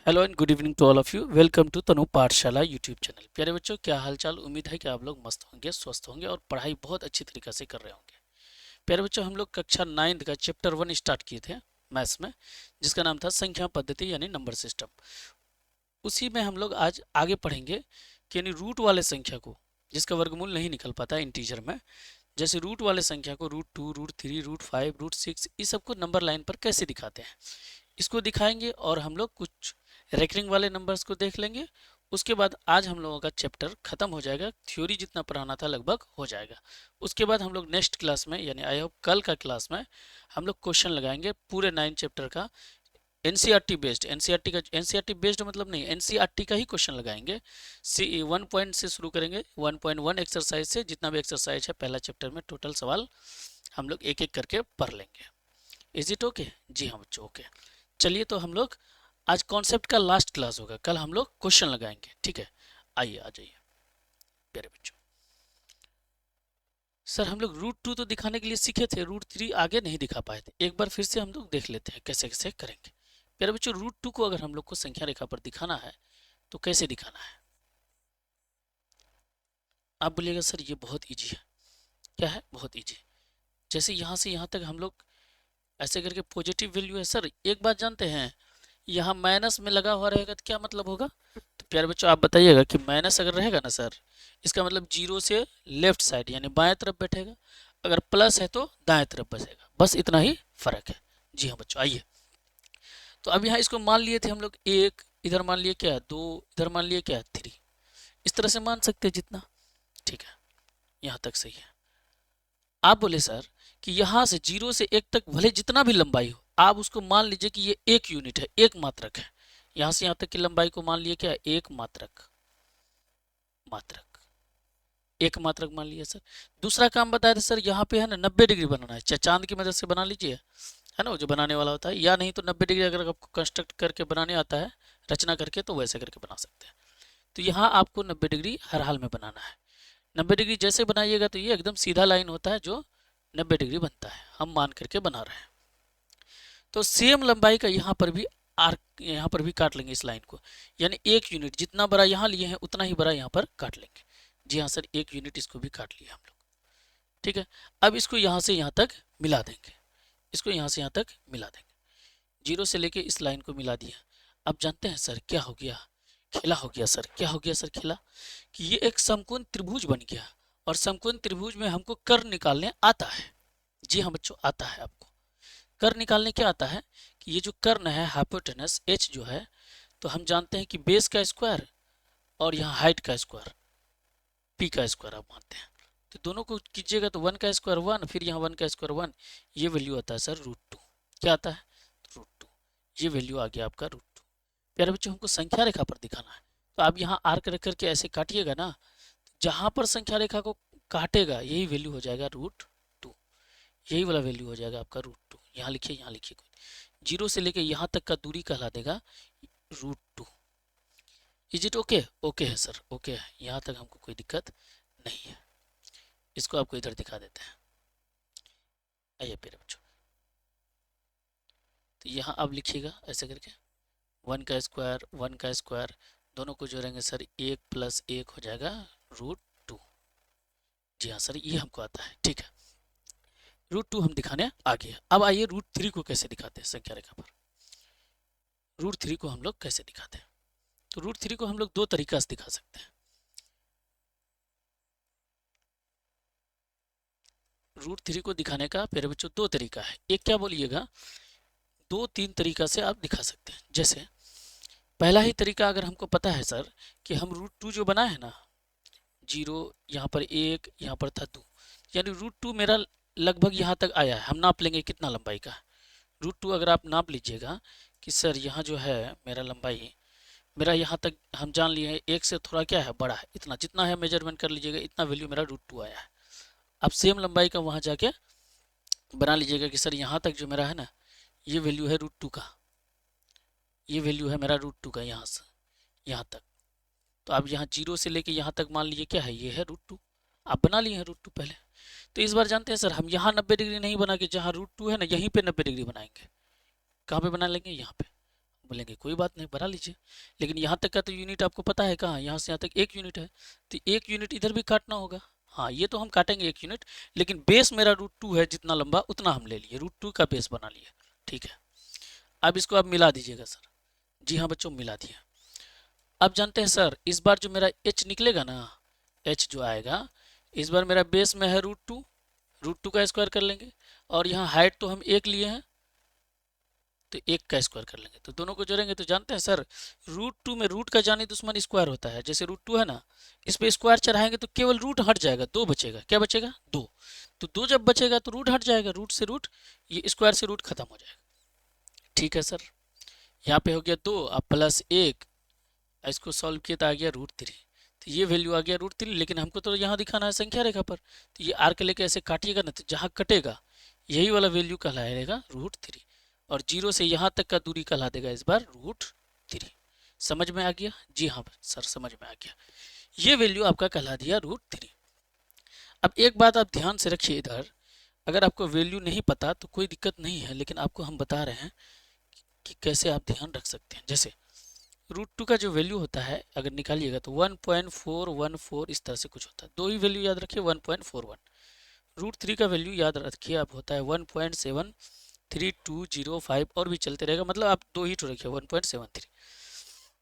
Hello and good evening to all of you. Welcome to Tanu Pathshala YouTube channel. प्यारे बच्चों, क्या हालचाल। उम्मीद है कि आप लोग मस्त होंगे, स्वस्थ होंगे और पढ़ाई बहुत अच्छी तरीके से कर रहे होंगे। प्यारे बच्चों, हम लोग कक्षा 9 का चैप्टर 1 स्टार्ट किए थे मैथ्स में, जिसका नाम था संख्या पद्धति यानी नंबर सिस्टम। उसी में हम लोग आज आगे पढ़ेंगे कि यानी रूट वाले संख्या को, जिसका वर्गमूल नहीं निकल पाता इंटीजर में, जैसे रूट वाले संख्या को √2, √3, √5, √6 इस सबको नंबर लाइन पर कैसे दिखाते हैं, इसको दिखाएंगे। और हम लोग कुछ रेकरिंग वाले नंबर्स को देख लेंगे। उसके बाद आज हम लोगों का चैप्टर खत्म हो जाएगा, थ्योरी जितना पढ़ाना था लगभग हो जाएगा। उसके बाद हम लोग नेक्स्ट क्लास में यानी आई होप कल का क्लास में हम लोग क्वेश्चन लगाएंगे पूरे 9 चैप्टर का, एनसीईआरटी बेस्ड। एनसीईआरटी बेस्ड मतलब नहीं, एनसीईआरटी का ही क्वेश्चन लगाएंगे। सी 1 पॉइंट से शुरू करेंगे, 1.1 एक्सरसाइज से। जितना भी एक्सरसाइज है पहला चैप्टर में टोटल सवाल हम लोग एक एक करके पढ़ लेंगे। Is it okay? जी हाँ बच्चों, ओके। चलिए, तो हम लोग आज कॉन्सेप्ट का लास्ट क्लास होगा, कल हम लोग क्वेश्चन लगाएंगे, ठीक है। आइए आ जाइए प्यारे बच्चों। सर हम लोग √2 तो दिखाने के लिए सीखे थे, √3 आगे नहीं दिखा पाए थे। एक बार फिर से हम लोग देख लेते हैं कैसे कैसे करेंगे। प्यारे बच्चों, √2 को अगर हम लोग को संख्या रेखा पर दिखाना है तो कैसे दिखाना है? आप बोलिएगा सर ये बहुत ईजी है। क्या है? बहुत ईजी। जैसे यहाँ से यहाँ तक हम लोग ऐसे करके पॉजिटिव वैल्यू है। सर एक बात जानते हैं, यहाँ माइनस में लगा हुआ रहेगा तो क्या मतलब होगा? तो प्यारे बच्चों आप बताइएगा कि माइनस अगर रहेगा ना सर, इसका मतलब जीरो से लेफ्ट साइड यानी बाएं तरफ बैठेगा, अगर प्लस है तो दाएं तरफ बचेगा। बस इतना ही फर्क है। जी हाँ बच्चों, आइए। तो अब यहाँ इसको मान लिए थे हम लोग एक, इधर मान लिए क्या दो, इधर मान लिए क्या 3। इस तरह से मान सकते हैं जितना, ठीक है। यहाँ तक सही है। आप बोले सर कि यहाँ से 0 से 1 तक भले जितना भी लंबाई हो, आप उसको मान लीजिए कि ये एक यूनिट है, एक मात्रक है। यहाँ से यहाँ तक की लंबाई को मान लिए क्या? एक मात्रक। मात्रक, एक मात्रक मान लिया सर। दूसरा काम बताया था सर, यहाँ पे है ना 90 डिग्री बनाना है, चाहे चांद की मदद से बना लीजिए, है ना, वो जो बनाने वाला होता है, या नहीं तो 90 डिग्री अगर आपको कंस्ट्रक्ट करके बनाने आता है, रचना करके, तो वैसे करके बना सकते हैं। तो यहाँ आपको 90 डिग्री हर हाल में बनाना है। 90 डिग्री जैसे बनाइएगा तो ये एकदम सीधा लाइन होता है जो 90 डिग्री बनता है, हम मान करके बना रहे हैं। तो सेम लंबाई का यहाँ पर भी आर्क, यहाँ पर भी काट लेंगे इस लाइन को, यानी एक यूनिट जितना बड़ा यहाँ लिए हैं उतना ही बड़ा यहाँ पर काट लेंगे। जी हाँ सर, एक यूनिट इसको भी काट लिया हम लोग, ठीक है। अब इसको यहाँ से यहाँ तक मिला देंगे, इसको यहाँ से यहाँ तक मिला देंगे, जीरो से लेके इस लाइन को मिला दिया। अब जानते हैं सर क्या हो गया? खेला हो गया सर। क्या हो गया सर? खेला कि ये एक समकोण त्रिभुज बन गया। और समकोण त्रिभुज में हमको कर्ण निकालने आता है। जी हाँ बच्चों, आता है आपको। कर्ण निकालने क्या आता है कि ये जो कर्ण है हाइपोटेनस h जो है, तो हम जानते हैं कि बेस का स्क्वायर और यहाँ हाइट का स्क्वायर, p का स्क्वायर आप मानते हैं। तो दोनों को कीजिएगा तो 1 का स्क्वायर 1, फिर यहाँ 1 का स्क्वायर 1, ये वैल्यू आता है सर √2। क्या आता है? √2। ये वैल्यू आ गया आपका √2। प्यारे बच्चों, हमको संख्या रेखा पर दिखाना है, तो आप यहाँ आर्क रख करके ऐसे काटिएगा ना, जहां पर संख्या रेखा को काटेगा यही वैल्यू हो जाएगा √2। यही वाला वैल्यू हो जाएगा आपका √2। यहाँ लिखिए, यहाँ लिखिए, जीरो से लेके यहाँ तक का दूरी कहला देगा √2। Is it okay? ओके है सर, ओके है। यहाँ तक हमको कोई दिक्कत नहीं है। इसको आपको इधर दिखा देते हैं। आइए प्यारे बच्चों, तो यहाँ आप लिखिएगा ऐसे करके 1 का स्क्वायर 1 का स्क्वायर, दोनों को जोड़ेंगे सर 1 + 1 हो जाएगा √2। जी हाँ सर, ये हमको आता है, ठीक है। √2 हम दिखाने आ गए। अब आइए √3 को कैसे दिखाते हैं संख्या रेखा पर। √3 को हम लोग कैसे दिखाते हैं? तो √3 को हम लोग दो तरीका से दिखा सकते हैं। √3 को दिखाने का प्यारे बच्चों दो तरीका है। एक क्या बोलिएगा, दो तीन तरीका से आप दिखा सकते हैं। जैसे पहला ही तरीका अगर हमको पता है सर कि हम √2 जो बनाए है ना, 0 यहाँ पर 1 यहाँ पर था 2, यानी √2 मेरा लगभग यहाँ तक आया है। हम नाप लेंगे कितना लंबाई का √2। अगर आप नाप लीजिएगा कि सर यहाँ जो है मेरा लंबाई, मेरा यहाँ तक हम जान लिए एक से थोड़ा क्या है बड़ा है, इतना जितना है मेजरमेंट कर लीजिएगा, इतना वैल्यू मेरा √2 आया है। अब सेम लंबाई का वहाँ जाके बना लीजिएगा कि सर यहाँ तक जो मेरा है ना, ये वैल्यू है √2 का, ये वैल्यू है मेरा √2 का यहाँ से यहाँ तक। तो अब यहाँ 0 से लेके यहाँ तक मान लीजिए क्या है, ये है √2। आप बना लिए हैं √2 पहले। तो इस बार जानते हैं सर, हम यहाँ 90 डिग्री नहीं बना के जहाँ √2 है ना, यहीं पे 90 डिग्री बनाएंगे। कहाँ पे बना लेंगे? यहाँ पे। बोलेंगे कोई बात नहीं बना लीजिए, लेकिन यहाँ तक का तो यूनिट आपको पता है कहाँ, यहाँ से यहाँ तक 1 यूनिट है, तो 1 यूनिट इधर भी काटना होगा। हाँ ये तो हम काटेंगे 1 यूनिट, लेकिन बेस मेरा √2 है जितना लंबा उतना हम ले लिए, √2 का बेस बना लिए। ठीक है, अब इसको आप मिला दीजिएगा सर। जी हाँ बच्चों मिला दिया। अब जानते हैं सर इस बार जो मेरा h निकलेगा ना, h जो आएगा इस बार मेरा बेस में है √2, √2 का स्क्वायर कर लेंगे, और यहाँ हाइट तो हम 1 लिए हैं तो 1 का स्क्वायर कर लेंगे, तो दोनों को जोड़ेंगे तो जानते हैं सर √2 में रूट का जानी दुश्मन स्क्वायर होता है। जैसे √2 है ना, इस पे स्क्वायर चढ़ाएंगे तो केवल रूट हट जाएगा, 2 बचेगा। क्या बचेगा? 2। तो 2 जब बचेगा तो रूट हट जाएगा, रूट से रूट, ये स्क्वायर से रूट खत्म हो जाएगा। ठीक है सर, यहाँ पे हो गया 2 अब प्लस 1, इसको सॉल्व किया तो आ गया √3, तो ये वैल्यू आ गया √3। लेकिन हमको तो यहाँ दिखाना है संख्या रेखा पर, तो ये आर्क लेके ऐसे काटिएगा ना, तो जहाँ कटेगा यही वाला वैल्यू कहलाएगा √3, और 0 से यहाँ तक का दूरी कहला देगा इस बार √3। समझ में आ गया? जी हाँ सर समझ में आ गया, ये वैल्यू आपका कहला दिया √3। अब एक बात आप ध्यान से रखिए इधर, अगर आपको वैल्यू नहीं पता तो कोई दिक्कत नहीं है, लेकिन आपको हम बता रहे हैं कि कैसे आप ध्यान रख सकते हैं। जैसे √2 का जो वैल्यू होता है अगर निकालिएगा तो 1.414 इस तरह से कुछ होता है। दो ही वैल्यू याद रखिए 1.41। √3 का वैल्यू याद रखिए आप होता है 1.73205, और भी चलते रहेगा, मतलब आप दो ही तो रखिए 1.73।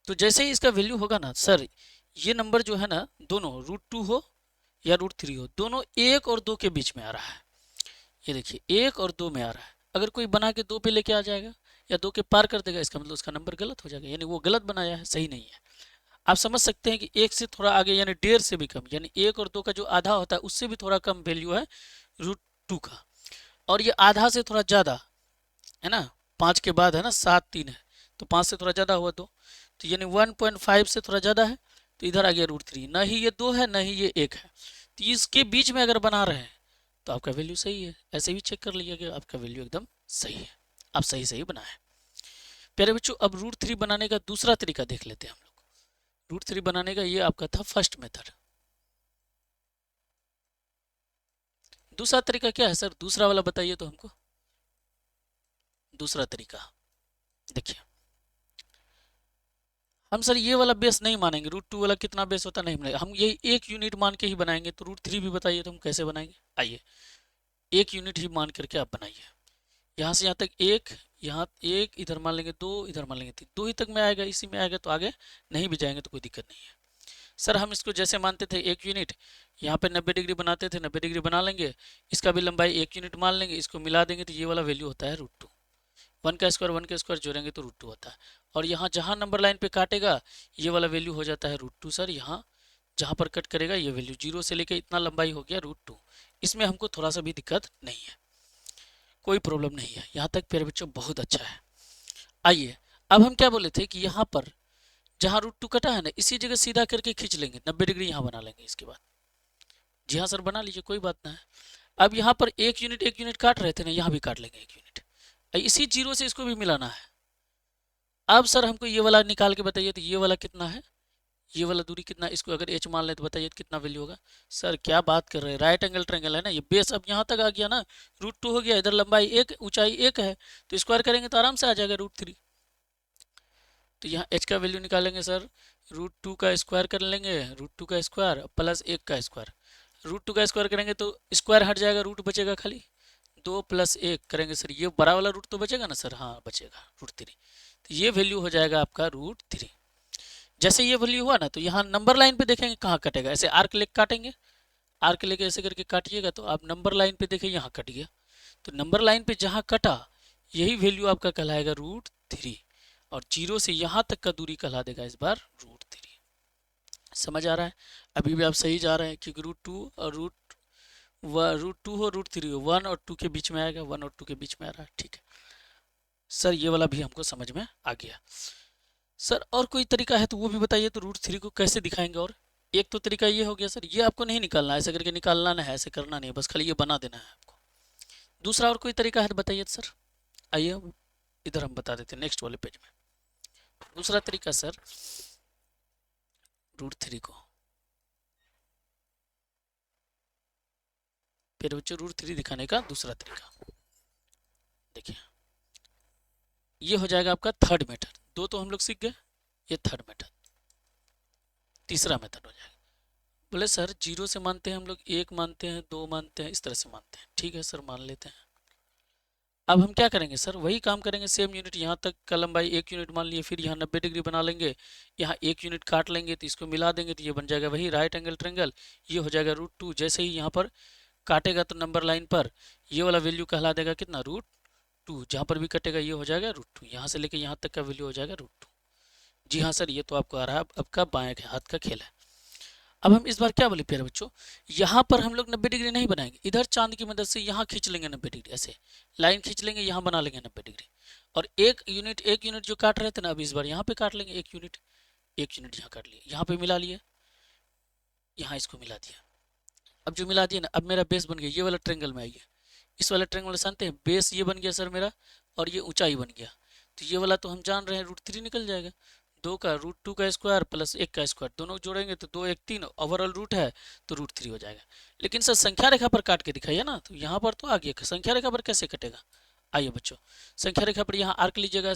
तो जैसे ही इसका वैल्यू होगा ना सर, ये नंबर जो है ना दोनों √2 हो या √3 हो, दोनों 1 और 2 के बीच में आ रहा है। ये देखिए 1 और 2 में आ रहा है। अगर कोई बना के 2 पे लेके आ जाएगा या 2 के पार कर देगा, इसका मतलब उसका नंबर गलत हो जाएगा, यानी वो गलत बनाया है, सही नहीं है। आप समझ सकते हैं कि 1 से थोड़ा आगे यानी 1.5 से भी कम, यानी 1 और 2 का जो आधा होता है उससे भी थोड़ा कम वैल्यू है √2 का, और ये आधा से थोड़ा ज़्यादा है ना, 5 के बाद है ना 7 3 है, तो 5 से थोड़ा ज़्यादा हुआ 2, तो यानी 1.5 से थोड़ा ज़्यादा है, तो इधर आ गया √3। ना ही ये 2 है ना ही ये 1 है, तो इसके बीच में अगर बना रहे हैं तो आपका वैल्यू सही है। ऐसे भी चेक कर लीजिएगा आपका वैल्यू एकदम सही है, आप सही सही बनाए। प्यारे बच्चों अब √3 बनाने का दूसरा तरीका देख लेते हैं हम लोग। √3 बनाने का ये आपका था फर्स्ट मेथड। दूसरा तरीका क्या है सर? दूसरा वाला बताइए तो हमको। दूसरा तरीका देखिए, हम सर ये वाला बेस नहीं मानेंगे, √2 वाला कितना बेस होता नहीं मानेंगे, हम ये 1 यूनिट मान के ही बनाएंगे। तो √3 भी बताइए तो हम कैसे बनाएंगे। आइए 1 यूनिट ही मान करके आप बनाइए। यहाँ से यहाँ तक 1, यहाँ 1, इधर मान लेंगे 2, इधर मान लेंगे 3, 2 ही तक में आएगा, इसी में आएगा तो आगे नहीं भी जाएंगे तो कोई दिक्कत नहीं है। सर हम इसको जैसे मानते थे 1 यूनिट, यहाँ पे 90 डिग्री बनाते थे, 90 डिग्री बना लेंगे, इसका भी लंबाई 1 यूनिट मान लेंगे, इसको मिला देंगे तो ये वाला वैल्यू होता है √2। 1 का स्क्वायर जोड़ेंगे तो √2 होता है, और यहाँ जहाँ नंबर लाइन पे काटेगा ये वाला वैल्यू हो जाता है √2। सर यहाँ जहाँ पर कट करेगा ये वैल्यू 0 से लेके इतना लंबाई हो गया √2। इसमें हमको थोड़ा सा भी दिक्कत नहीं है, कोई प्रॉब्लम नहीं है, यहाँ तक प्यारे बच्चों बहुत अच्छा है। आइए अब हम क्या बोले थे कि यहाँ पर जहाँ √2 कटा है ना, इसी जगह सीधा करके खींच लेंगे, 90 डिग्री यहाँ बना लेंगे इसके बाद। जी हाँ सर बना लीजिए, कोई बात ना है। अब यहाँ पर 1 यूनिट काट रहे थे ना, यहाँ भी काट लेंगे 1 यूनिट, इसी 0 से इसको भी मिलाना है। अब सर हमको ये वाला निकाल के बताइए, तो ये वाला कितना है, ये वाला दूरी कितना, इसको अगर h मान ले तो बताइए कितना वैल्यू होगा। सर क्या बात कर रहे हैं, राइट एंगल ट्रायंगल है ना, ये बेस अब यहाँ तक आ गया ना, √2 हो गया, इधर लंबाई 1 ऊंचाई 1 है, तो स्क्वायर करेंगे तो आराम से आ जाएगा √3। तो यहाँ h का वैल्यू निकालेंगे सर, √2 का स्क्वायर कर लेंगे, √2 का स्क्वायर प्लस 1 का स्क्वायर, √2 का स्क्वायर करेंगे तो स्क्वायर हट जाएगा, रूट बचेगा खाली, 2 + 1 करेंगे सर, ये बड़ा वाला रूट तो बचेगा ना सर, हाँ बचेगा √3, तो ये वैल्यू हो जाएगा आपका √3। जैसे ये वैल्यू हुआ ना, तो यहाँ नंबर लाइन पे देखेंगे कहाँ कटेगा, ऐसे आर्क लेके काटेंगे, आर्क लेके ऐसे करके काटिएगा तो आप नंबर लाइन पे देखें यहाँ कट गया, तो नंबर लाइन पे जहाँ कटा यही वैल्यू आपका कहलाएगा √3, और 0 से यहाँ तक का दूरी कहला देगा इस बार √3। समझ आ रहा है? अभी भी आप सही जा रहे हैं, क्योंकि √2 और √2 हो √3 हो, 1 और 2 के बीच में आएगा, 1 और 2 के बीच में आ रहा है। ठीक है सर, ये वाला भी हमको समझ में आ गया। सर और कोई तरीका है तो वो भी बताइए, तो √3 को कैसे दिखाएंगे। और एक तो तरीका ये हो गया सर, ये आपको नहीं निकालना है, ऐसे करके निकालना है, ऐसे करना नहीं है, बस खाली ये बना देना है आपको। दूसरा और कोई तरीका है तो बताइए सर। आइए अब इधर हम बता देते हैं नेक्स्ट वाले पेज में। दूसरा तरीका सर √3 को, फिर बच्चों √3 दिखाने का दूसरा तरीका देखिए, ये हो जाएगा आपका थर्ड मेथड। दो तो हम लोग सीख गए, ये थर्ड मेथड, तीसरा मेथड हो जाएगा। बोले सर 0 से मानते हैं हम लोग, 1 मानते हैं, 2 मानते हैं, इस तरह से मानते हैं। ठीक है सर, मान लेते हैं। अब हम क्या करेंगे सर, वही काम करेंगे, सेम यूनिट, यहाँ तक का लंबाई 1 यूनिट मान लिए, फिर यहाँ 90 डिग्री बना लेंगे, यहाँ 1 यूनिट काट लेंगे तो इसको मिला देंगे तो ये बन जाएगा वही राइट एंगल ट्रायंगल, ये हो जाएगा √2। जैसे ही यहाँ पर काटेगा तो नंबर लाइन पर ये वाला वैल्यू कहला देगा कितना, √2। जहाँ पर भी कटेगा ये हो जाएगा √2, यहाँ से लेके यहाँ तक का वैल्यू हो जाएगा √2। जी हाँ सर, ये तो आपको आ रहा है, आपका बाएं हाथ का खेल है। अब हम इस बार क्या बोले प्यारे बच्चों, यहाँ पर हम लोग 90 डिग्री नहीं बनाएंगे, इधर चांद की मदद से यहाँ खींच लेंगे 90 डिग्री, ऐसे लाइन खींच लेंगे, यहाँ बना लेंगे 90 डिग्री, और एक यूनिट जो काट रहे थे ना, अब इस बार यहाँ पे काट लेंगे 1 यूनिट, 1 यूनिट यहाँ काट लिए, यहाँ पे मिला लिए, यहाँ इसको मिला दिया। अब जो मिला दिया ना, अब मेरा बेस बन गया, ये वाला ट्रायंगल में आइए, इस वाला ट्रायंगल में जानते हैं बेस ये बन गया सर मेरा, और ये ऊंचाई बन गया, तो ये वाला तो हम जान रहे हैं √3 निकल जाएगा, 2 का √2 का स्क्वायर प्लस 1 का स्क्वायर, दोनों जोड़ेंगे तो 2 1 3, ओवरऑल रूट है तो √3 हो जाएगा। लेकिन सर संख्या रेखा पर काट के दिखाइए ना, तो यहाँ पर तो आ गया, संख्या रेखा पर कैसे कटेगा, आइए बच्चों, संख्या रेखा पर यहाँ आर्क लीजिएगा,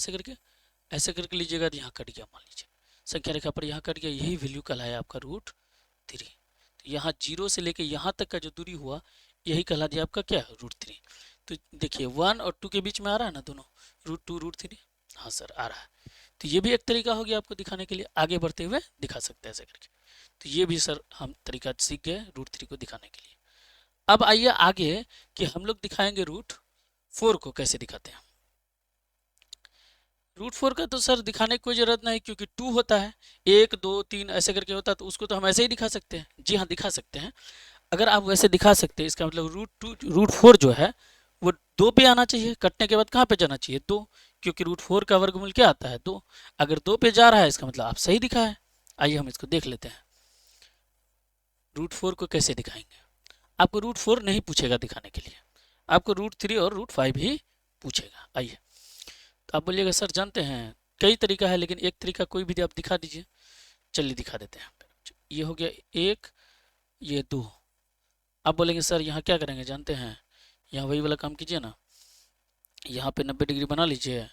ऐसे करके लीजिएगा तो यहाँ कट गया, मान लीजिए संख्या रेखा पर यहाँ कट गया, यही वैल्यू कहलाया आपका √3। तो यहाँ 0 से लेके यहाँ तक का जो दूरी हुआ, यही कहला दिया आपका क्या, √3। तो देखिए 1 और 2 के बीच में आ रहा है ना दोनों, √2 √3, हाँ सर आ रहा है। तो ये भी एक तरीका हो गया आपको दिखाने के लिए, आगे बढ़ते हुए दिखा सकते हैं ऐसे करके। तो ये भी सर हम तरीका सीख गए √3 को दिखाने के लिए। अब आइए आगे कि हम लोग दिखाएंगे √4 को कैसे दिखाते हैं। √4 का तो सर दिखाने की कोई जरूरत नहीं, क्योंकि 2 होता है, 1 2 3 ऐसे करके होता है, तो उसको तो हम ऐसे ही दिखा सकते हैं। जी हाँ दिखा सकते हैं, अगर आप वैसे दिखा सकते हैं, इसका मतलब √4 जो है वो 2 पे आना चाहिए, कटने के बाद कहाँ पे जाना चाहिए, 2, क्योंकि √4 का वर्गमूल क्या आता है, 2। अगर 2 पे जा रहा है इसका मतलब आप सही दिखा है। आइए हम इसको देख लेते हैं, √4 को कैसे दिखाएंगे। आपको √4 नहीं पूछेगा दिखाने के लिए, आपको √3 और √5 ही पूछेगा। आइए, तो आप बोलिएगा सर जानते हैं कई तरीका है, लेकिन एक तरीका कोई भी आप दिखा दीजिए। चलिए दिखा देते हैं, ये हो गया 1, ये 2। आप बोलेंगे सर यहाँ क्या करेंगे जानते हैं, यहाँ वही वाला काम कीजिए ना, यहाँ पे 90 डिग्री बना लीजिए,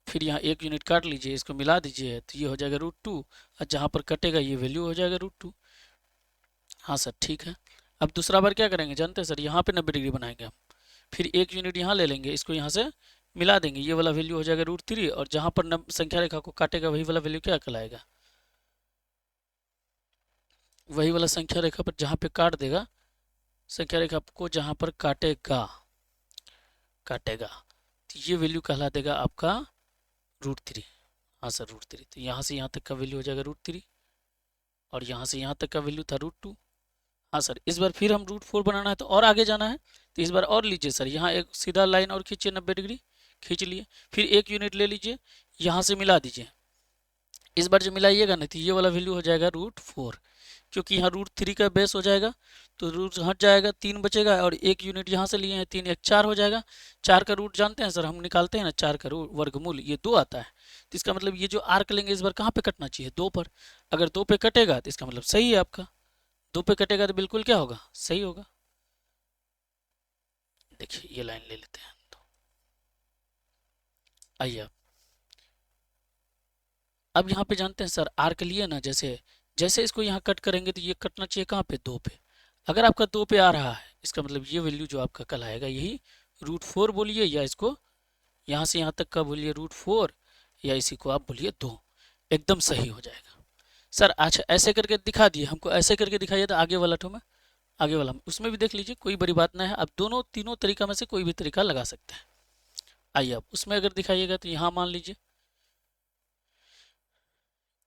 फिर यहाँ 1 यूनिट काट लीजिए, इसको मिला दीजिए तो ये हो जाएगा √2, और जहाँ पर कटेगा ये वैल्यू हो जाएगा √2। हाँ सर ठीक है। अब दूसरा बार क्या करेंगे जानते हैं सर, यहाँ पे 90 डिग्री बनाएंगे हम, फिर 1 यूनिट यहाँ ले लेंगे, इसको यहाँ से मिला देंगे, ये वाला वैल्यू हो जाएगा √3, और जहाँ पर संख्या रेखा को काटेगा वही वाला वैल्यू क्या कहलाएगा, वही वाला संख्या रेखा पर जहाँ पे काट देगा, संख्या रेखा को जहाँ पर काटेगा तो ये वैल्यू कहला देगा आपका √3। हाँ सर √3, तो यहाँ से यहाँ तक का वैल्यू हो जाएगा √3, और यहाँ से यहाँ तक का वैल्यू था √2। हाँ सर, इस बार फिर हम √4 बनाना है तो और आगे जाना है, तो इस बार और लीजिए सर, यहाँ एक सीधा लाइन और खींचिए, 90 डिग्री खींच लिए, फिर 1 यूनिट ले लीजिए, यहाँ से मिला दीजिए। इस बार जो मिलाइएगा ना तो ये वाला वैल्यू हो जाएगा √4, क्योंकि यहाँ √3 का बेस हो जाएगा तो रूट हट जाएगा, 3 बचेगा, और 1 यूनिट यहाँ से लिए हैं, 3 1 4 हो जाएगा। 4 का रूट जानते हैं सर, हम निकालते हैं ना, 4 का वर्गमूल ये 2 आता है, तो इसका मतलब ये जो आर्क लेंगे इस बार कहाँ पे कटना चाहिए, 2 पर। अगर 2 पे कटेगा तो इसका मतलब सही है आपका, 2 पे कटेगा तो बिल्कुल क्या होगा, सही होगा। देखिए ये लाइन ले लेते हैं, तो आइए अब यहाँ पे जानते हैं सर, आर्क लिए ना, जैसे जैसे इसको यहाँ कट करेंगे तो ये कटना चाहिए कहाँ पे, 2 पे। अगर आपका 2 पे आ रहा है, इसका मतलब ये वैल्यू जो आपका कल आएगा यही √4 बोलिए, या इसको यहाँ से यहाँ तक का बोलिए √4, या इसी को आप बोलिए 2, एकदम सही हो जाएगा। सर अच्छा ऐसे करके दिखा दिए, हमको ऐसे करके दिखाइए तो आगे वाला में, आगे वाला में उसमें भी देख लीजिए, कोई बड़ी बात नहीं है। अब दोनों तीनों तरीका में से कोई भी तरीका लगा सकते हैं। आइए अब उसमें अगर दिखाइएगा तो यहाँ मान लीजिए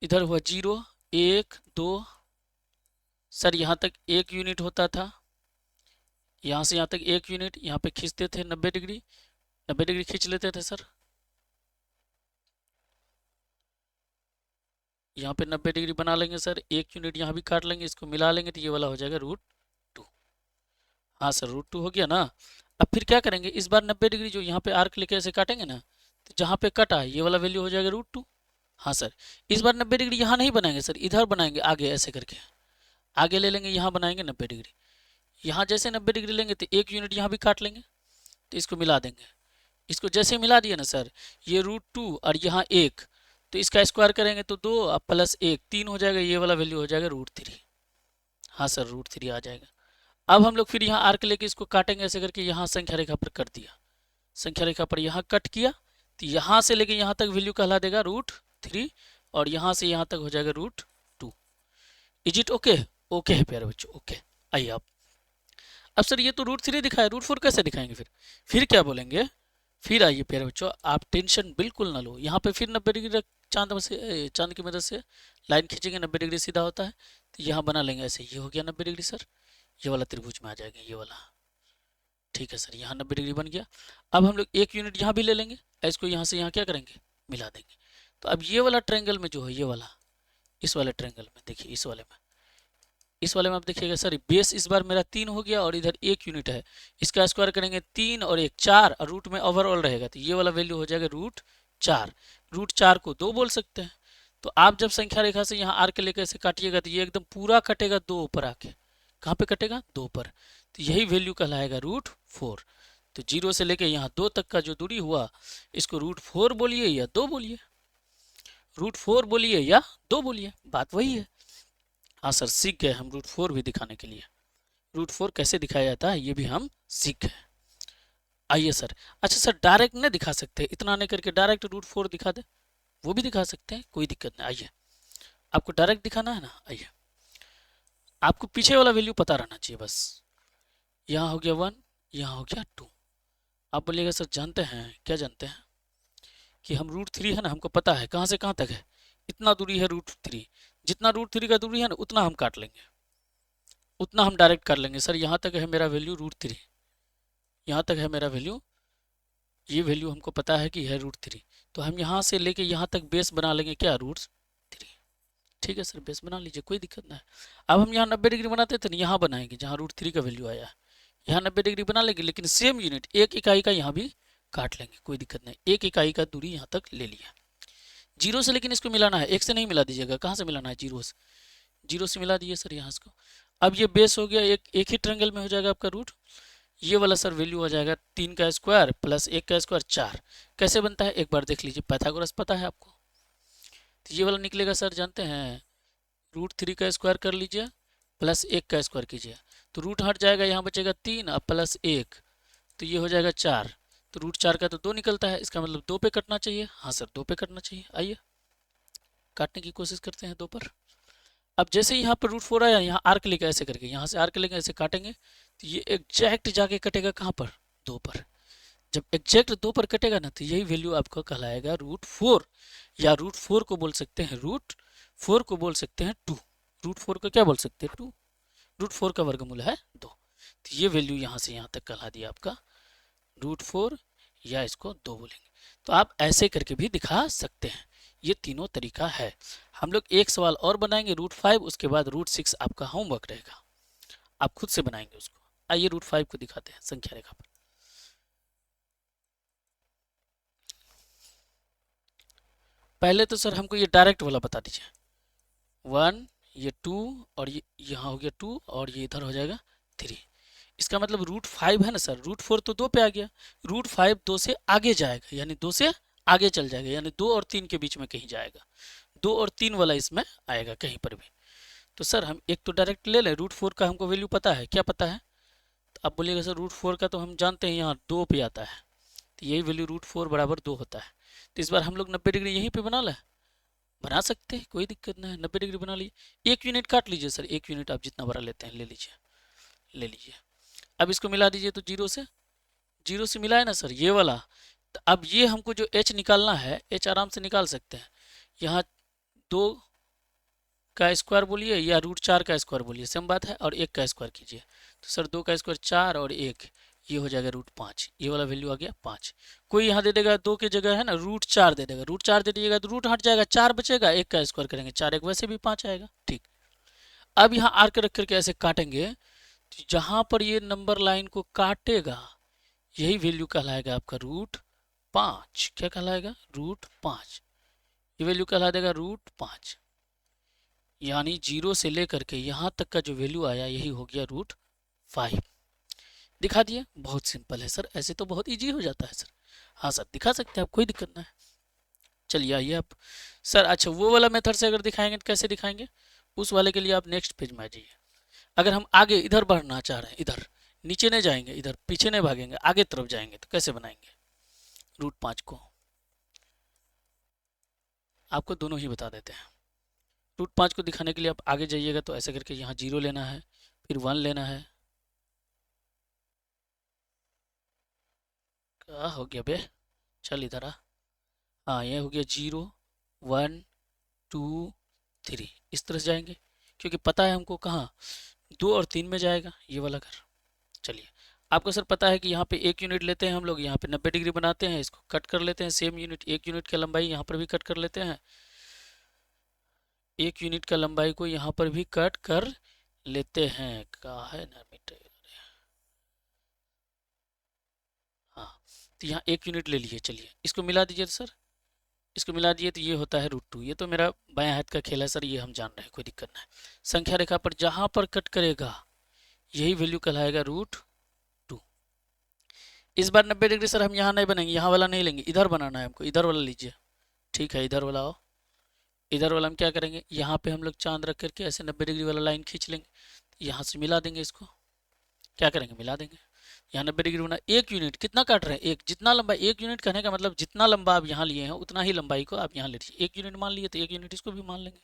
इधर हुआ 0 1 2, सर यहाँ तक 1 यूनिट होता था, यहाँ से यहाँ तक 1 यूनिट, यहाँ पे खींचते थे 90 डिग्री, 90 डिग्री खींच लेते थे सर, यहाँ पे 90 डिग्री बना लेंगे सर, 1 यूनिट यहाँ भी काट लेंगे, इसको मिला लेंगे तो ये वाला हो जाएगा √2। हाँ सर √2 हो गया ना। अब फिर क्या करेंगे, इस बार 90 डिग्री जो यहाँ पे आर्क लेके ऐसे काटेंगे ना, तो जहाँ पे कटा ये वाला वैल्यू हो जाएगा √2। हाँ सर, इस बार 90 डिग्री यहाँ नहीं बनाएंगे सर, इधर बनाएंगे आगे, ऐसे करके आगे ले लेंगे, यहाँ बनाएंगे 90 डिग्री, यहाँ जैसे 90 डिग्री लेंगे तो 1 यूनिट यहाँ भी काट लेंगे, तो इसको मिला देंगे। इसको जैसे मिला दिया ना सर, ये √2 और यहाँ 1, तो इसका स्क्वायर करेंगे तो 2 अब प्लस 1 3 हो जाएगा, ये वाला वैल्यू हो जाएगा √3। हाँ सर √3 आ जाएगा। अब हम लोग फिर यहाँ आर्क लेके इसको काटेंगे ऐसे करके, यहाँ संख्या रेखा पर कर दिया, संख्या रेखा पर यहाँ कट किया, तो यहाँ से लेके यहाँ तक वैल्यू कहला देगा √3 और यहाँ से यहाँ तक हो जाएगा √2। Is it okay? ओके है प्यारे बच्चों, ओके। आइए अब सर ये तो √3 दिखाया, √4 कैसे दिखाएंगे? फिर क्या बोलेंगे? फिर आइए प्यारे बच्चों, आप टेंशन बिल्कुल ना लो, यहाँ पे फिर 90 डिग्री चांद की मदद से लाइन खींचेंगे, 90 डिग्री सीधा होता है, तो यहाँ बना लेंगे ऐसे, ये हो गया 90 डिग्री सर, ये वाला त्रिभुज में आ जाएगा ये वाला। ठीक है सर, यहाँ 90 डिग्री बन गया। अब हम लोग 1 यूनिट यहाँ भी ले लेंगे, इसको यहाँ से यहाँ क्या करेंगे, मिला देंगे। तो अब ये वाला ट्रायंगल में जो है, ये वाला, इस वाले ट्रायंगल में देखिए, इस वाले में आप देखिएगा सर, बेस इस बार मेरा 3 हो गया और इधर 1 यूनिट है, इसका स्क्वायर करेंगे 3 और 1 4 और रूट में ओवरऑल रहेगा, तो ये वाला वैल्यू हो जाएगा √4। √4 को 2 बोल सकते हैं। तो आप जब संख्या रेखा से यहाँ आर्क लेकर ऐसे काटिएगा तो ये एकदम पूरा कटेगा 2 ऊपर आके, कहाँ पे कटेगा? 2 पर, तो यही वैल्यू कहलाएगा √4। तो 0 से लेके यहाँ 2 तक का जो दूरी हुआ, इसको √4 बोलिए या 2 बोलिए, √4 बोलिए या 2 बोलिए, बात वही है। हाँ सर सीख गए हम √4 भी दिखाने के लिए, √4 कैसे दिखाया जाता है ये भी हम सीख गए। आइए सर, अच्छा सर डायरेक्ट नहीं दिखा सकते, इतना नहीं करके डायरेक्ट √4 दिखा दे, वो भी दिखा सकते हैं, कोई दिक्कत नहीं। आइए, आपको डायरेक्ट दिखाना है ना, आइए, आपको पीछे वाला वैल्यू पता रहना चाहिए बस। यहाँ हो गया 1, यहाँ हो गया 2। आप बोलिएगा सर जानते हैं, क्या जानते हैं कि हम √3 है ना, हमको पता है कहाँ से कहाँ तक है, इतना दूरी है √3, जितना √3 का दूरी है ना उतना हम काट लेंगे, उतना हम डायरेक्ट कर लेंगे। सर यहाँ तक है मेरा वैल्यू √3, यहाँ तक है मेरा वैल्यू, ये वैल्यू हमको पता है कि है √3, तो हम यहाँ से लेके यहाँ तक बेस बना लेंगे क्या, √3। ठीक है सर, बेस बना लीजिए, कोई दिक्कत ना है। अब हम यहाँ 90 डिग्री बनाते थे ना, यहाँ बनाएंगे जहाँ √3 का वैल्यू आया, यहाँ 90 डिग्री बना लेंगे, लेकिन सेम यूनिट 1 इकाई का यहाँ भी काट लेंगे, कोई दिक्कत नहीं। 1 इकाई का दूरी यहाँ तक ले लिया, 0 से लेकिन इसको मिलाना है, 1 से नहीं मिला दीजिएगा, कहाँ से मिलाना है, 0 से मिला दिए सर यहाँ इसको। अब ये बेस हो गया, एक ही ट्रायंगल में हो जाएगा आपका रूट, ये वाला सर वैल्यू हो जाएगा 3 का स्क्वायर प्लस 1 का स्क्वायर 4। कैसे बनता है एक बार देख लीजिए, पाइथागोरस पता है आपको, तो ये वाला निकलेगा सर, जानते हैं, √3 का स्क्वायर कर लीजिए प्लस 1 का स्क्वायर कीजिए, तो रूट हट जाएगा, यहाँ बचेगा 3 और प्लस 1, तो ये हो जाएगा 4, तो √4 का तो 2 निकलता है, इसका मतलब 2 पे कटना चाहिए। हाँ सर 2 पे कटना चाहिए। आइए काटने की कोशिश करते हैं 2 पर। अब जैसे यहाँ पर √4 आया, यहाँ आर्क लेके ऐसे करके, यहाँ से आर्क लेके ऐसे काटेंगे, तो ये एग्जैक्ट जाके कटेगा कहाँ पर, 2 पर। जब एग्जैक्ट 2 पर कटेगा ना, तो यही वैल्यू आपका कहलाएगा √4, या √4 को बोल सकते हैं √4 को बोल सकते हैं 2, √4 को क्या बोल सकते हैं 2, √4 का वर्गमूल है 2। तो ये वैल्यू यहाँ से यहाँ तक कहला दिया आपका √4, या इसको 2 बोलेंगे। तो आप ऐसे करके भी दिखा सकते हैं, ये तीनों तरीका है। हम लोग एक सवाल और बनाएंगे √5, उसके बाद √6 आपका होमवर्क रहेगा, आप खुद से बनाएंगे उसको। आइए √5 को दिखाते हैं संख्या रेखा पर। पहले तो सर हमको ये डायरेक्ट वाला बता दीजिए, 1, ये 2 और ये यहाँ हो गया 2 और ये इधर हो जाएगा 3। इसका मतलब √5 है ना सर, √4 तो 2 पे आ गया, √5 2 से आगे जाएगा, यानी 2 से आगे चल जाएगा, यानी 2 और 3 के बीच में कहीं जाएगा, 2 और 3 वाला इसमें आएगा कहीं पर भी। तो सर हम एक तो डायरेक्ट ले लें, √4 का हमको वैल्यू पता है, क्या पता है, तो आप बोलिएगा सर √4 का तो हम जानते हैं यहाँ 2 पे आता है, तो यही वैल्यू √4 बराबर 2 होता है। तो इस बार हम लोग 90 डिग्री यहीं पे बना लें, बना सकते हैं, कोई दिक्कत नहीं है, 90 डिग्री बना लीजिए। 1 यूनिट काट लीजिए सर, 1 यूनिट आप जितना बड़ा लेते हैं ले लीजिए, ले लीजिए। अब इसको मिला दीजिए, तो 0 से मिला है ना सर ये वाला, तो अब ये हमको जो h निकालना है, h आराम से निकाल सकते हैं, यहाँ 2 का स्क्वायर बोलिए या √4 का स्क्वायर बोलिए, सेम बात है, और 1 का स्क्वायर कीजिए, तो सर 2 का स्क्वायर 4 और 1, ये हो जाएगा √5, ये वाला वैल्यू आ गया 5। कोई यहाँ दे देगा 2 की जगह है ना √4 दे देगा, √4 दे दीजिएगा तो रूट हट जाएगा, 4 बचेगा, 1 का स्क्वायर करेंगे 4 1 वैसे भी 5 आएगा। ठीक, अब यहाँ आर्क रख करके ऐसे काटेंगे, तो जहाँ पर ये नंबर लाइन को काटेगा यही वैल्यू कहलाएगा आपका √5। क्या कहलाएगा, √5, ये वैल्यू कहला देगा √5, यानी 0 से लेकर के यहाँ तक का जो वैल्यू आया यही हो गया √5। दिखा दिए, बहुत सिंपल है सर, ऐसे तो बहुत इजी हो जाता है सर। हाँ सर दिखा सकते हैं आप, कोई दिक्कत ना है। चलिए आइए आप सर, अच्छा वो वाला मेथड से अगर दिखाएंगे तो कैसे दिखाएंगे, उस वाले के लिए आप नेक्स्ट पेज में आ जाइए। अगर हम आगे इधर बढ़ना चाह रहे हैं, इधर नीचे नहीं जाएंगे, इधर पीछे नहीं भागेंगे, आगे तरफ जाएंगे, तो कैसे बनाएंगे रूट 5 को, आपको दोनों ही बता देते हैं। रूट 5 को दिखाने के लिए आप आगे जाइएगा तो ऐसे करके यहाँ 0 लेना है, फिर 1 लेना है, क्या हो गया बे, चल इधर आ, हाँ ये हो गया 0 1 2 3, इस तरह से जाएंगे क्योंकि पता है हमको कहाँ 2 और 3 में जाएगा ये वाला घर। चलिए आपको सर पता है कि यहाँ पे 1 यूनिट लेते हैं हम लोग, यहाँ पे 90 डिग्री बनाते हैं, इसको कट कर लेते हैं, सेम यूनिट 1 यूनिट का लंबाई यहाँ पर भी कट कर लेते हैं, 1 यूनिट का लंबाई को यहाँ पर भी कट कर लेते हैं, कहाँ है ना मीटर, हाँ तो यहाँ 1 यूनिट ले लिए। चलिए इसको मिला दीजिए सर, इसको मिला दिए तो ये होता है रूट 2, ये तो मेरा बाएं हाथ का खेल है सर, ये हम जान रहे हैं, कोई दिक्कत नहीं। संख्या रेखा पर जहां पर कट करेगा यही वैल्यू कहलाएगा रूट 2। इस बार 90 डिग्री सर हम यहाँ नहीं बनेंगे, यहाँ वाला नहीं लेंगे, इधर बनाना है हमको, इधर वाला लीजिए, ठीक है इधर वाला आओ, इधर वाला हम क्या करेंगे, यहाँ पे हम लोग चांद रख करके ऐसे 90 डिग्री वाला लाइन खींच लेंगे, यहाँ से मिला देंगे, इसको क्या करेंगे मिला देंगे, यहाँ 90 डिग्री बना। 1 यूनिट कितना काट रहे हैं, एक, जितना लंबा 1 यूनिट कहने का मतलब जितना लंबा आप यहाँ लिए हैं उतना ही लंबाई को आप यहाँ ले लीजिए, 1 यूनिट मान लिए तो 1 यूनिट इसको भी मान लेंगे,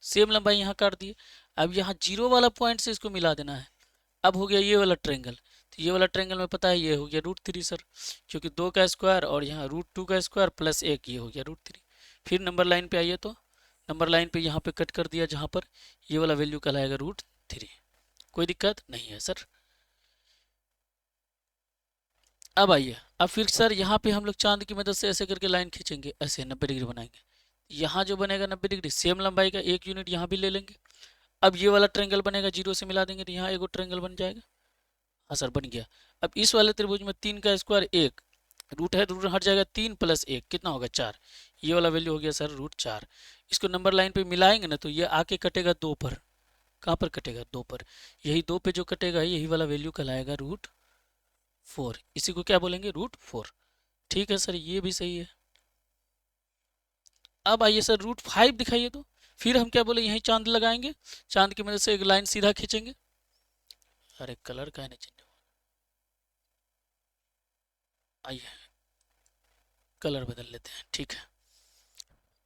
सेम लंबाई यहाँ काट दिए। अब यहाँ 0 वाला पॉइंट से इसको मिला देना है, अब हो गया ये वाला ट्रेंगल, तो ये वाला ट्रेंगल में पता है ये हो गया रूट 3 सर, क्योंकि 2 का स्क्वायर और यहाँ रूट 2 का स्क्वायर प्लस 1, ये हो गया रूट 3। फिर नंबर लाइन पे आइए, तो नंबर लाइन पे यहाँ पे कट कर दिया जहाँ पर ये वाला वैल्यू कहलाएगा रूट 3, कोई दिक्कत नहीं है सर। अब आइए, अब फिर सर यहाँ पे हम लोग चांद की मदद से ऐसे करके लाइन खींचेंगे, ऐसे 90 डिग्री बनाएंगे, यहाँ जो बनेगा 90 डिग्री सेम लंबाई का 1 यूनिट यहाँ भी ले लेंगे। अब ये वाला ट्रेंगल बनेगा, 0 से मिला देंगे तो यहाँ एक ट्रेंगल बन जाएगा, हाँ सर बन गया। अब इस वाले त्रिभुज में 3 का स्क्वायर 1, रूट है रूट हट जाएगा, 3 + 1 कितना होगा 4, ये वाला वैल्यू हो गया सर रूट 4। इसको नंबर लाइन पे मिलाएंगे ना तो ये आके कटेगा 2 पर, कहाँ पर कटेगा 2 पर, यही 2 पे जो कटेगा यही वाला वैल्यू कहलाएगा रूट 4, इसी को क्या बोलेंगे रूट 4। ठीक है सर ये भी सही है। अब आइए सर रूट 5 दिखाइए, तो फिर हम क्या बोले यहीं चांद लगाएंगे, चांद की मदद से एक लाइन सीधा खींचेंगे, अरे कलर का है नहीं चेंज, आइए कलर बदल लेते हैं, ठीक है।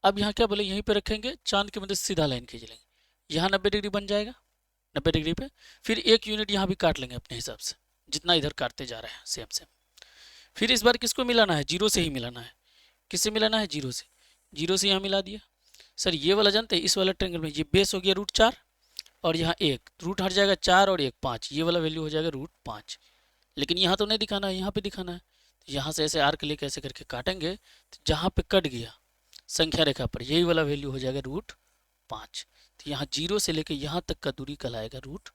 अब यहाँ क्या बोले यहीं पे रखेंगे, चांद की मदद से सीधा लाइन खींच लेंगे, यहाँ 90 डिग्री बन जाएगा, 90 डिग्री पे फिर 1 यूनिट यहाँ भी काट लेंगे अपने हिसाब से, जितना इधर काटते जा रहे हैं सेम सेम। फिर इस बार किसको मिलाना है, 0 से ही मिलाना है, किससे मिलाना है 0 से, 0 से यहाँ मिला दिया। सर ये वाला जानते हैं, इस वाला ट्रेंगल में ये बेस हो गया रूट 4 और यहाँ 1, रूट हट जाएगा 4 और 1 5, ये वाला वैल्यू हो जाएगा रूट 5। लेकिन यहाँ तो नहीं दिखाना है, यहाँ पे दिखाना है, तो यहाँ से ऐसे आर्क लेके ऐसे करके काटेंगे, तो जहाँ पे कट गया संख्या रेखा पर यही वाला वैल्यू हो जाएगा रूट 5, तो यहाँ 0 से लेके यहाँ तक का दूरी कहलाएगा रूट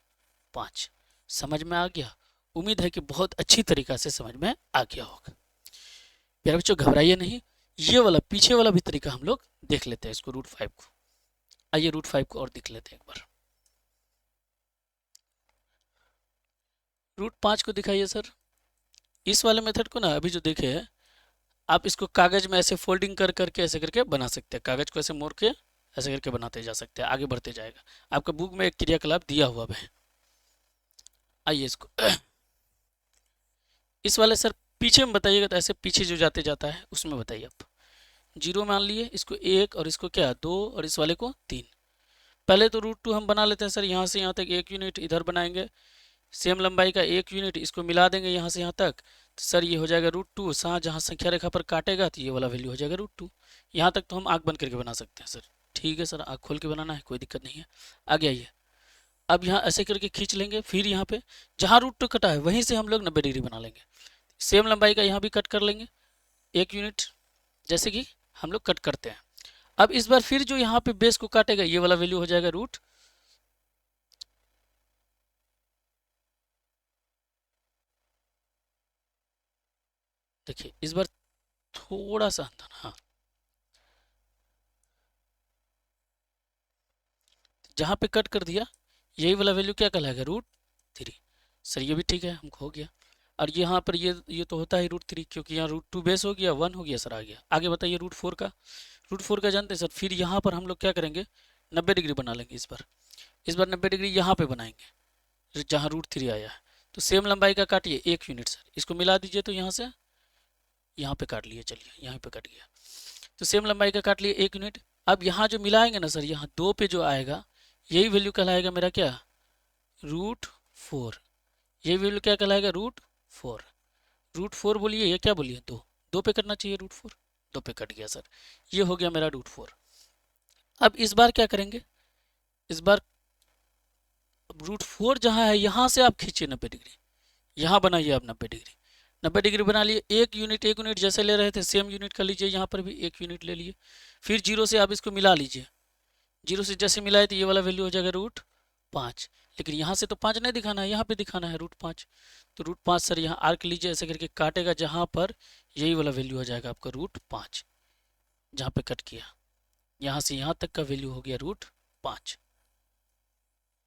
5। समझ में आ गया, उम्मीद है कि बहुत अच्छी तरीका से समझ में आ गया होगा। प्यारे बच्चों घबराइए नहीं, ये वाला पीछे वाला भी तरीका हम लोग देख लेते हैं इसको रूट 5 को, आइए रूट 5 को और देख लेते हैं एक बार। रूट 5 को दिखाइए सर, इस वाले मेथड को ना अभी जो देखे है आप इसको कागज में ऐसे फोल्डिंग कर करके ऐसे करके बना सकते हैं, कागज को ऐसे मोड़ के ऐसे करके बनाते जा सकते हैं, आगे बढ़ते जाएगा, आपका बुक में एक क्रियाकलाप दिया हुआ है। आइए इसको इस वाले सर पीछे में बताइएगा, तो ऐसे पीछे जो जाते जाता है उसमें बताइए आप। 0 मान लिए, इसको 1 और इसको क्या 2 और इस वाले को 3। पहले तो रूट 2 हम बना लेते हैं सर, यहाँ से यहाँ तक 1 यूनिट इधर बनाएंगे, सेम लंबाई का 1 यूनिट इसको मिला देंगे यहाँ से यहाँ तक, तो सर ये हो जाएगा रूट 2, जहाँ संख्या रेखा पर काटेगा तो ये वाला वैल्यू हो जाएगा रूट 2। यहाँ तक तो हम आँख बंद करके बना सकते हैं सर, ठीक है सर आँख खोल के बनाना है कोई दिक्कत नहीं है। आगे आइए, अब यहाँ ऐसे करके खींच लेंगे, फिर यहाँ पे जहाँ रूट 2 कटा है वहीं से हम लोग 90 डिग्री बना लेंगे, सेम लंबाई का यहाँ भी कट कर लेंगे 1 यूनिट, जैसे कि हम लोग कट करते हैं। अब इस बार फिर जो यहाँ पे बेस को काटेगा ये वाला वैल्यू हो जाएगा रूट, देखिए इस बार थोड़ा सा अंदर, हाँ जहाँ पे कट कर दिया यही वाला वैल्यू क्या कहलाएगा रूट 3। सर ये भी ठीक है हमको हो गया। और यहाँ पर ये तो होता है √3, क्योंकि यहाँ √2 बेस हो गया, 1 हो गया सर, आ गया। आगे बताइए √4 का। √4 का जानते हैं सर। फिर यहाँ पर हम लोग क्या करेंगे, 90 डिग्री बना लेंगे इस बार 90 डिग्री यहाँ पे बनाएंगे जहाँ √3 आया है। तो सेम लंबाई का काटिए 1 यूनिट सर, इसको मिला दीजिए तो यहाँ से यहाँ पे काट लिए, चलिए यहाँ पे कट गया। तो सेम लंबाई का काट लिए 1 यूनिट। अब यहाँ जो मिलाएंगे ना सर, यहाँ 2 पे जो आएगा यही वैल्यू कहलाएगा मेरा क्या, √4। यही वैल्यू क्या कहलाएगा, √4। √4 बोलिए या क्या बोलिए, 2 पे करना चाहिए √4, 2 पे कट गया सर, ये हो गया मेरा √4। अब इस बार क्या करेंगे, इस बार √4 जहाँ है यहाँ से आप खींचिए 90 डिग्री, यहाँ बनाइए आप 90 डिग्री। 90 डिग्री बना लिए, 1 यूनिट जैसे ले रहे थे सेम यूनिट का लीजिए, यहाँ पर भी 1 यूनिट ले लिए। फिर 0 से आप इसको मिला लीजिए, 0 से जैसे मिलाए तो ये वाला वैल्यू हो जाएगा √5। लेकिन यहाँ से तो 5 नहीं दिखाना है, यहाँ पे दिखाना है √5। तो √5 सर यहाँ आर्क लीजिए, ऐसे करके काटेगा जहाँ पर यही वाला वैल्यू हो जाएगा आपका √5, जहाँ पे कट किया यहाँ से यहाँ तक का वैल्यू हो गया √5।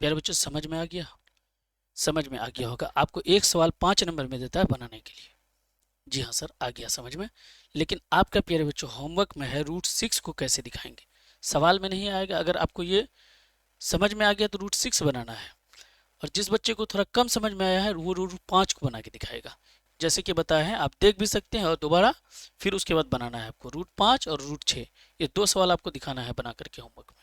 प्यारे बच्चों समझ में आ गया, समझ में आ गया होगा। आपको एक सवाल 5 नंबर में देता है बनाने के लिए। जी हाँ सर, आ गया समझ में। लेकिन आपका प्यारे बच्चों होमवर्क में है √6 को कैसे दिखाएंगे, सवाल में नहीं आएगा। अगर आपको ये समझ में आ गया तो √6 बनाना है, और जिस बच्चे को थोड़ा कम समझ में आया है वो √5 को बना के दिखाएगा। जैसे कि बताया है, आप देख भी सकते हैं और दोबारा फिर उसके बाद बनाना है आपको √5 और √6, ये 2 सवाल आपको दिखाना है बना करके होमवर्क में।